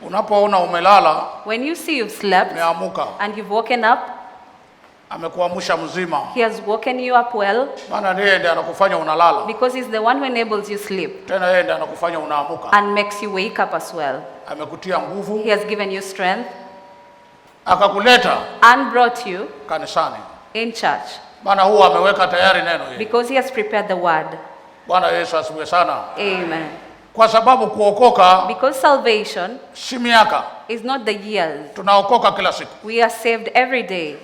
Unapoona umelala, when you see you've slept and you've woken up, amekuamsha mzima. He has woken you up well. Maana yeye ndiye anakufanya unalala. Because he's the one who enables you sleep. Tena yeye ndiye anakufanya unaamuka. And makes you wake up as well. Amekutia nguvu. He has given you strength. Akakuleta. And brought you kanisani. In church. Maana huwa ameweka tayari neno hili. Because he has prepared the word. Bwana Yesu asifiwe sana. Amen. Kwa sababu kuokoka, because salvation si miaka, is not the years. Tunaokoka kila siku. We are saved every day.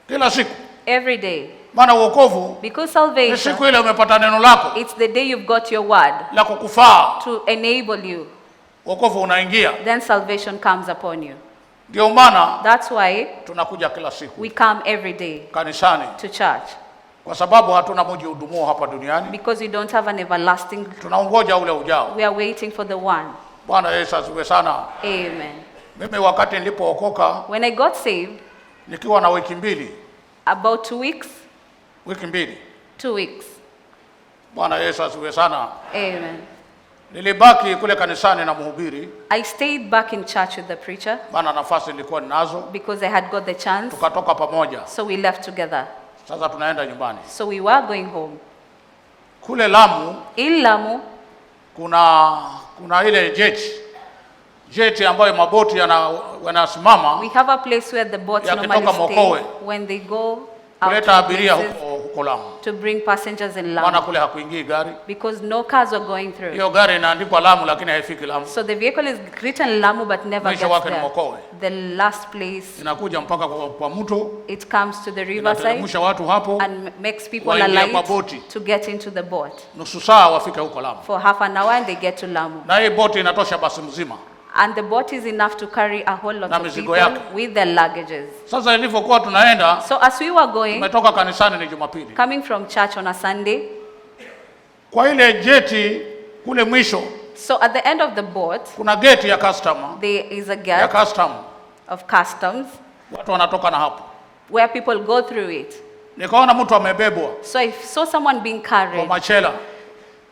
Kila siku. Every day. Maana wokovu, because salvation, ni siku ile umepata neno lako. It's the day you've got your word. La kukufaa. To enable you. Wokovu unaingia. Then salvation comes upon you. Ndio maana, that's why tunakuja kila siku. We come every day. Kanisani. To church. Kwa sababu hatuna mji udumuo hapa duniani. Because we don't have an everlasting. Tunaongoja ule ujao. We are waiting for the one. Bwana Yesu asifiwe sana. Amen. Mimi wakati nilipookoka, when I got saved, nikiwa na wiki mbili. About 2 weeks. Wiki mbili. 2 weeks. Bwana Yesu asifiwe sana. Amen. Nilibaki kule kanisani na mhubiri. I stayed back in church with the preacher. Maana nafasi nilikuwa ninazo. Because I had got the chance. Tukatoka pamoja. So we left together. Sasa tunaenda nyumbani. So we were going home. Kule Lamu. In Lamu. Kuna ile jet ambayo maboti yanasimama. We have a place where the boats normally stay when they go out huko Lamu. To bring passengers in Lamu. Maana kule hakuingii gari. Because no cars were going through. Hiyo gari inaandikwa Lamu lakini haifiki Lamu. So the vehicle is written Lamu but never gets there. The last place. Inakuja mpaka kwa mto. It comes to the riverside. Watu hapo. And makes people alight to get into the boat. Nusu saa wafike huko Lamu. For half an hour and they get to Lamu. Na hii boti inatosha basi mzima. And the boat is enough to carry a whole lot of people with their luggages. Sasa ilivyokuwa tunaenda, so as we were going, tumetoka kanisani ni Jumapili. Coming from church on a Sunday. Kwa ile jeti kule mwisho. So at the end of the boat, kuna gate ya customer. There is a gate ya custom. Of customs. Watu wanatoka na hapo. Where people go through it. Nikaona mtu amebebwa. So I saw someone being carried. Kwa machela.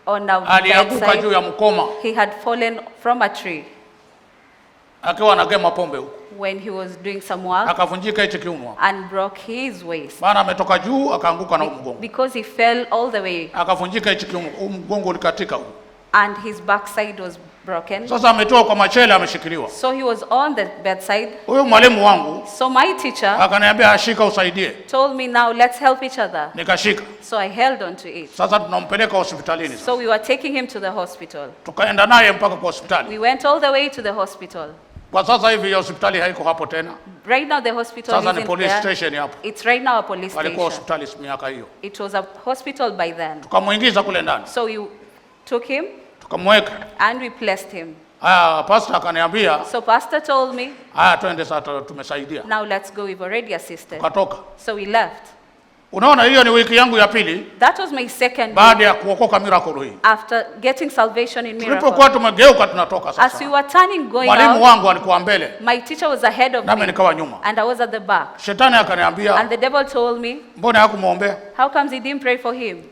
On a alianguka juu ya mkoma. He had fallen from a tree. Akiwa anagema pombe huko. When he was doing some work. Akavunjika hicho kiuno. And broke his waist. Maana ametoka juu akaanguka na mgongo. Because he fell all the way. Akavunjika hicho kiuno, mgongo ulikatika huko. And his backside was broken. Sasa ametoka kwa machela ameshikiliwa. So he was on the bedside. Huyo mwalimu wangu. So my teacher. Akaniambia ashika usaidie. Told me now let's help each other. Nikashika. So I held on to it. Sasa tunampeleka hospitalini. So we were taking him to the hospital. Tukaenda naye mpaka kwa hospitali. We went all the way to the hospital. Kwa sasa hivi hospitali haiko hapo tena. Right now the hospital sasa ni police station hapo. It's right now a police station. Walikuwa hospitali miaka hiyo. It was a hospital by then. Tukamuingiza kule ndani. So we took him. Tukamweka. And we placed him. Pastor akaniambia. So pastor told me. Twende sasa tumesaidia. Now let's go, we've already assisted. Tukatoka. So we left. Unaona hiyo ni wiki yangu ya pili. That was my second baada ya kuokoka miracle hii. After getting salvation in miracle. Tulipokuwa tumegeuka tunatoka sasa. As we were turning going mwalimu wangu alikuwa mbele. My teacher was ahead of me. Nami nikawa nyuma. And I was at the back. Shetani akaniambia. And the devil told me. Mbona hakumuombea? How comes he didn't pray for him?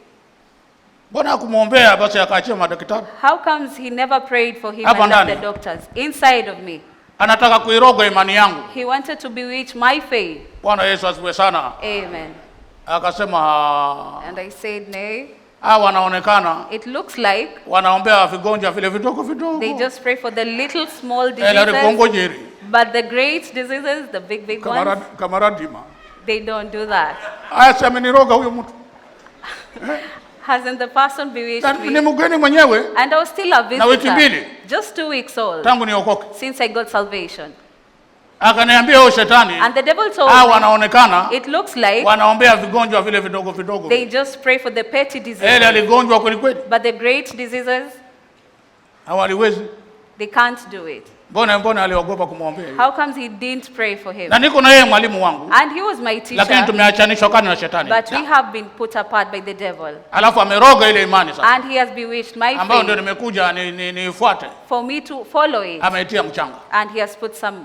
Mbona hakumuombea basi akaachia madaktari? How comes he never prayed for him and left the doctors? Inside of me. Anataka kuiroga imani yangu. He wanted to bewitch my faith. Bwana Yesu asifiwe sana. Amen. Akasema. And I said, nay. Wanaonekana. It looks like. Wanaombea vigonjwa vile vidogo vidogo. They just pray for the little small diseases. But the great diseases, the big ones. Kamaradima. They don't do that. Ameniroga huyo mtu. Hasn't the person bewitched me? Ni mgeni mwenyewe. And I was still a visitor. Na wiki mbili. Just 2 weeks old. Tangu niokoke. Since I got salvation. Akaniambia huyo shetani. And the devil told me. Wanaonekana. It looks like. Wanaombea vigonjwa vile vidogo vidogo. They just pray for the petty diseases. Aligonjwa kweli kweli. But the great diseases. Hawaliwezi. They can't do it. Mbona aliogopa kumwombea? How comes he didn't pray for him? Na niko na yeye mwalimu wangu. And he was my teacher. Lakini tumeachanishwa kana na shetani. But we have been put apart by the devil. Alafu ameroga ile imani sasa. And he has bewitched my faith. Ambao ndio nimekuja nifuate. For me to follow it. Ameitia mchanga. And he has put some.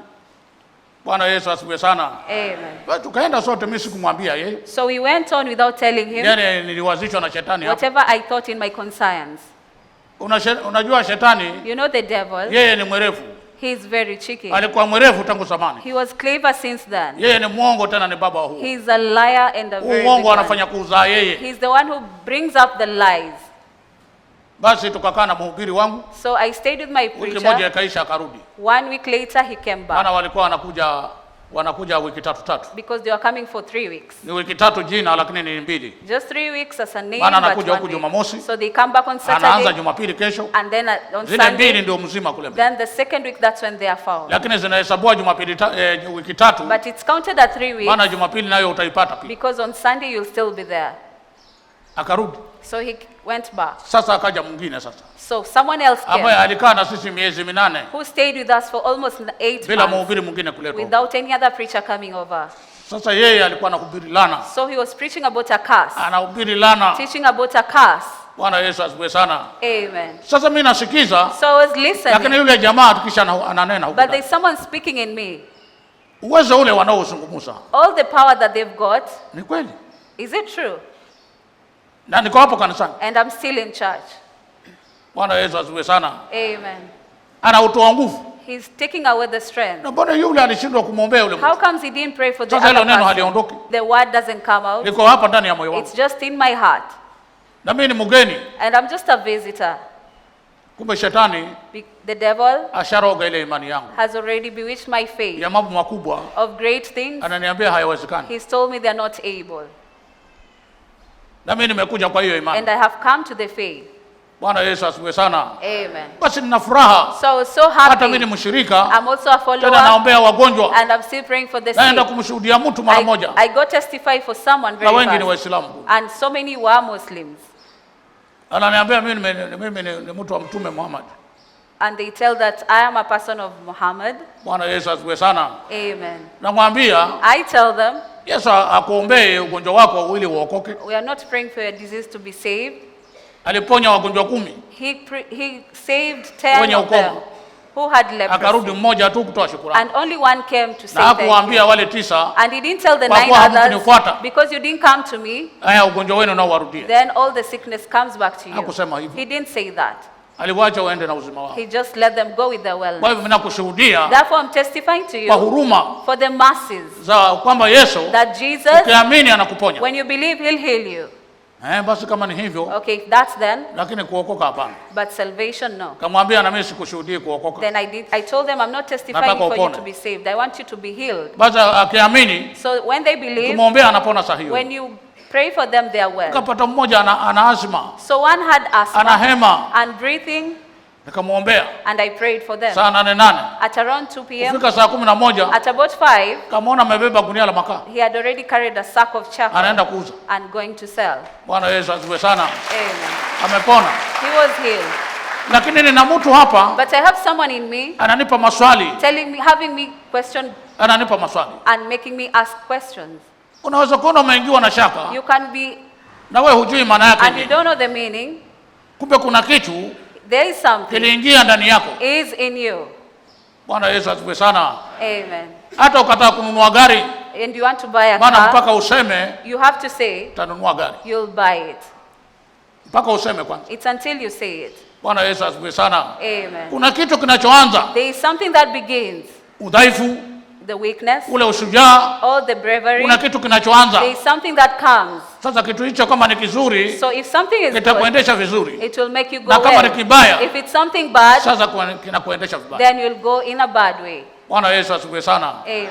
Bwana Yesu asifiwe sana. Amen. Tukaenda sote, mimi sikumwambia yeye. So we went on without telling him. Niliwazishwa na shetani hapo. Whatever I thought in my conscience. Unajua shetani. You know the devil. Yeye ni mwerevu. He's very cheeky. Alikuwa mwerevu tangu zamani. He was clever since then. Yeye ni mwongo tena ni baba wa huo. He's a liar and a very Uongo big anafanya kuzaa yeye. He's the one who brings up the lies. Basi tukakaa na mhubiri wangu. So I stayed with my preacher. Wiki moja ikaisha akarudi. 1 week later he came back. Maana walikuwa wanakuja wiki tatu. Because they were coming for 3 weeks. Ni wiki 3 jina lakini ni 2. Just 3 weeks as a name. Maana anakuja huku Jumamosi. So they come back on Saturday. Anaanza Jumapili kesho. And then on Zile Sunday. 2 ndio mzima kule. Then the second week that's when they are found. Lakini zinahesabua Jumapili wiki 3. But it's counted at 3 weeks. Maana Jumapili nayo utaipata pia. Because on Sunday you'll still be there. Akarudi. So he went back. Sasa akaja mwingine sasa. So someone else came. Ambaye alikaa na sisi miezi 8. Who stayed with us for almost 8 bila months. mhubiri mwingine kuletwa. Without any other preacher coming over. Sasa yeye alikuwa anahubiri lana. So he was preaching about a curse. Anahubiri lana. Teaching about a curse. Bwana Yesu asifiwe sana. Amen. Sasa mimi nasikiza. So I was listening. Lakini yule jamaa tukisha ananena huko. But there's someone speaking in me. Uwezo ule wanaozungumza. All the power that they've got. Ni kweli. Is it true? Na niko hapo kanisani. And I'm still in church. Bwana Yesu asifiwe sana. Amen. Anautoa nguvu. He's taking away the strength. Na mbona yule alishindwa kumwombea yule mtu? How comes he didn't pray for the other person? other Neno haliondoki. The word doesn't come out. Liko hapa ndani ya moyo wangu. It's just in my heart. Na mimi ni mgeni. And I'm just a visitor. Kumbe shetani The devil asharoga ile imani yangu. Has already bewitched my faith. Ya mambo makubwa. Of great things. Ananiambia hayawezekani. He's told me they're not able. Na mimi nimekuja kwa hiyo imani. And I have come to the faith. Bwana Yesu asifiwe sana. Amen. Basi nina furaha. So happy. Hata mimi ni mshirika. I'm also a follower. Tena naombea wagonjwa. And I'm still praying for the sick. Naenda kumshuhudia mtu mara moja. I go testify for someone very fast. Na wengi ni Waislamu. And so many were Muslims. Ananiambia mimi ni mtu wa Mtume Muhammad. And they tell that I am a person of Muhammad. Bwana Yesu asifiwe sana. Amen. Namwambia I tell them, Yesu akuombee ugonjwa wako ili uokoke. We are not praying for your disease to be saved. Aliponya wagonjwa 10. He saved 10 of them who had leprosy. Akarudi mmoja tu kutoa shukrani. And only one came to say thank you. Na hakuwaambia wale 9. And he didn't tell the 9 others, because you didn't come to me. Haya ugonjwa wenu nao warudie. Then all the sickness comes back to you. Hakusema hivyo. He didn't say that. Aliwaacha waende na uzima wao. He just let them go with their wellness. Kwa hivyo ninakushuhudia. Therefore I'm testifying to you. Kwa huruma. For the masses. Za kwamba Yesu. That Jesus. Ukiamini anakuponya. When you believe he'll heal you. Basi kama ni hivyo. Okay, that's then. Lakini kuokoka hapana. But salvation no. Kamwambia na mimi sikushuhudii kuokoka. Then I told them I'm not testifying for you to be saved. I want you to be healed. Basi akiamini. So when they believe. Kumwombea anapona sahihi. When you pray for them they are well. Kapata mmoja ana asthma. So one had asthma. Ana hema. And breathing. Nikamwombea. And I prayed for them. Saa 8. At around 2 p.m. Kufika saa 11. At about 5. Kamaona amebeba gunia la makaa. He had already carried a sack of charcoal. Anaenda kuuza. And going to sell. Bwana Yesu asifiwe sana. Amen. Amepona. He was healed. Lakini nina mtu hapa. But I have someone in me. Ananipa maswali. Telling me, having me question. Ananipa maswali. And making me ask questions. Unaweza kuona umeingiwa na shaka. You can be. Na wewe hujui maana yake. And you don't know the meaning. Kumbe kuna kitu. There is something. Kiliingia ndani yako. Is in you. Bwana Yesu asifiwe sana. Amen. Hata ukataka kununua gari. And you want to buy a car. Maana mpaka useme. You have to say. Utanunua gari. You'll buy it. Mpaka useme kwanza. It's until you say it. Bwana Yesu asifiwe sana. Amen. Kuna kitu kinachoanza. There is something that begins. Udhaifu. The weakness. Ule ushujaa. All the bravery. Kuna kitu kinachoanza. There is something that comes. Sasa kitu hicho kama ni kizuri. So if something is good. Kitakuendesha vizuri. It will make you go well. Na kama ni kibaya. If it's something bad. Sasa kinakuendesha vibaya. Then you'll go in a bad way. Bwana Yesu asifiwe sana. Amen.